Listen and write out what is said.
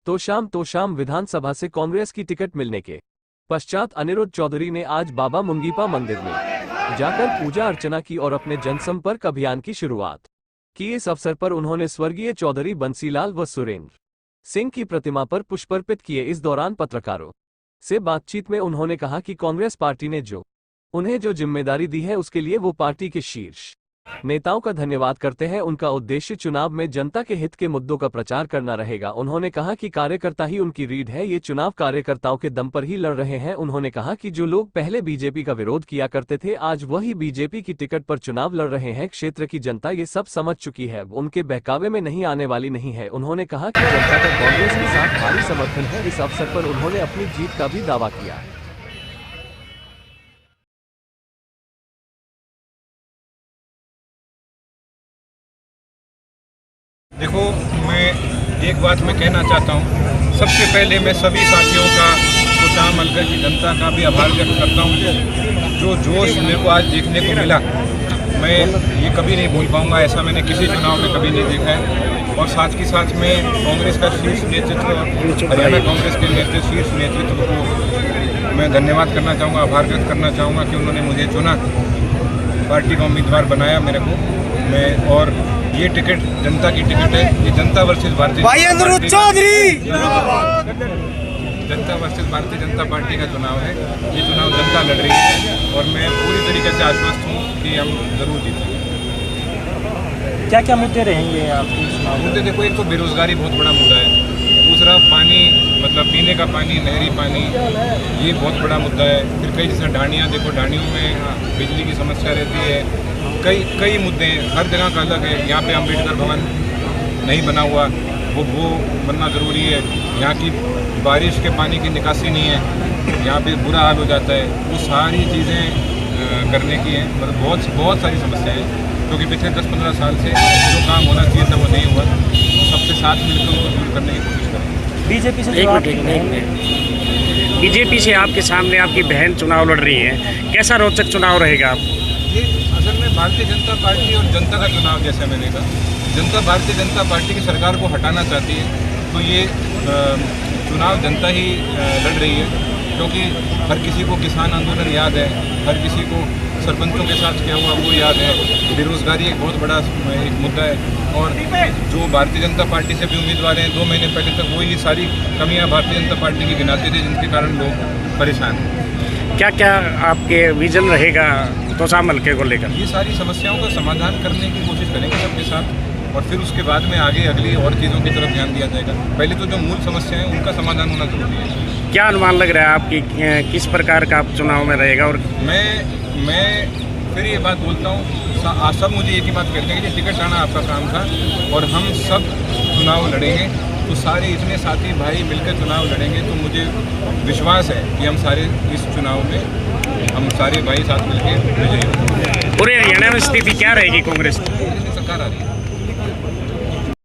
तो शाम विधानसभा से कांग्रेस की टिकट मिलने के पश्चात अनिरुद्ध चौधरी ने आज बाबा मुंगीपा मंदिर में जाकर पूजा अर्चना की और अपने जनसंपर्क अभियान की शुरुआत की। इस अवसर पर उन्होंने स्वर्गीय चौधरी बंसीलाल व सुरेंद्र सिंह की प्रतिमा पर पुष्पार्पित किए। इस दौरान पत्रकारों से बातचीत में उन्होंने कहा कि कांग्रेस पार्टी ने उन्हें जो जिम्मेदारी दी है उसके लिए वो पार्टी के शीर्ष नेताओं का धन्यवाद करते हैं। उनका उद्देश्य चुनाव में जनता के हित के मुद्दों का प्रचार करना रहेगा। उन्होंने कहा कि कार्यकर्ता ही उनकी रीढ़ है, ये चुनाव कार्यकर्ताओं के दम पर ही लड़ रहे हैं। उन्होंने कहा कि जो लोग पहले बीजेपी का विरोध किया करते थे आज वही बीजेपी की टिकट पर चुनाव लड़ रहे हैं। क्षेत्र की जनता ये सब समझ चुकी है, उनके बहकावे में नहीं आने वाली नहीं है। उन्होंने कहा कि जनता का कांग्रेस के साथ भारी समर्थन है। इस अवसर पर उन्होंने अपनी जीत का भी दावा किया। देखो, मैं एक बात मैं कहना चाहता हूँ। सबसे पहले मैं सभी साथियों का, खुशाम हल्के की जनता का भी आभार व्यक्त करता हूँ। जो जोश मेरे को आज देखने को मिला, मैं ये कभी नहीं भूल पाऊँगा। ऐसा मैंने किसी चुनाव में कभी नहीं देखा है। और साथ ही साथ में कांग्रेस का शीर्ष नेतृत्व, हरियाणा कांग्रेस के शीर्ष नेतृत्व को मैं धन्यवाद करना चाहूँगा, आभार व्यक्त करना चाहूँगा कि उन्होंने मुझे चुना, पार्टी का उम्मीदवार बनाया मेरे को। मैं और ये टिकट जनता की टिकट है। ये जनता versus Bharatiya Janata versus Bharatiya Janata party का चुनाव है। ये चुनाव जनता लड़ रही है और मैं पूरी तरीके से आश्वस्त हूँ कि हम जरूर जीतेंगे। क्या क्या मुद्दे रहेंगे आपके चुनाव? मुद्दे देखो, एक तो बेरोजगारी बहुत बड़ा मुद्दा है। दूसरा पानी, मतलब पीने का पानी, नहरी पानी, ये बहुत बड़ा मुद्दा है। फिर कई जैसे ढाणियाँ, देखो ढाणियों में बिजली की समस्या रहती है। कई मुद्दे हैं, हर जगह का अलग है। यहाँ पे अम्बेडकर भवन नहीं बना हुआ, वो बनना ज़रूरी है। यहाँ की बारिश के पानी की निकासी नहीं है, यहाँ पे बुरा हाल हो जाता है। वो सारी चीज़ें करने की हैं। मतलब बहुत सारी समस्याएं हैं, क्योंकि पिछले 10-15 साल से जो काम होना चाहिए था वो नहीं हुआ। तो सबसे साथ मिलकर उसको दूर करने की कोशिश करें। बीजेपी से आपके सामने आपकी बहन चुनाव लड़ रही है, कैसा रोचक चुनाव रहेगा? ये असल में भारतीय जनता पार्टी और जनता का चुनाव, जैसे मैंने कहा, जनता भारतीय जनता पार्टी की सरकार को हटाना चाहती है। तो ये चुनाव जनता ही लड़ रही है, क्योंकि हर किसी को किसान आंदोलन याद है, हर किसी को सरपंचों के साथ क्या हुआ वो याद है। बेरोजगारी एक बहुत बड़ा एक मुद्दा है। और जो भारतीय जनता पार्टी से भी उम्मीदवार हैं, 2 महीने पहले तक वो ये सारी कमियां भारतीय जनता पार्टी की गिनाते थे, जिनके कारण लोग परेशान हैं। क्या क्या आपके विजन रहेगा तोशाम हल्के को लेकर? ये सारी समस्याओं का समाधान करने की कोशिश करेंगे सबके साथ, और फिर उसके बाद में आगे अगली और चीज़ों की तरफ ध्यान दिया जाएगा। पहले तो जो मूल समस्याएं हैं उनका समाधान होना जरूरी है। क्या अनुमान लग रहा है आपकी, किस प्रकार का आप चुनाव में रहेगा? और मैं फिर ये बात बोलता हूँ, सब मुझे एक ही बात कहते हैं कि टिकट आना आपका काम था और हम सब चुनाव लड़ेंगे। तो सारे इतने साथी भाई मिलकर चुनाव लड़ेंगे, तो मुझे विश्वास है कि हम सारे इस चुनाव में हम सारे भाई साथ मिलकर विजयी होंगे। पूरे हरियाणा में स्थिति क्या रहेगी कांग्रेस की? सरकार आ रही है।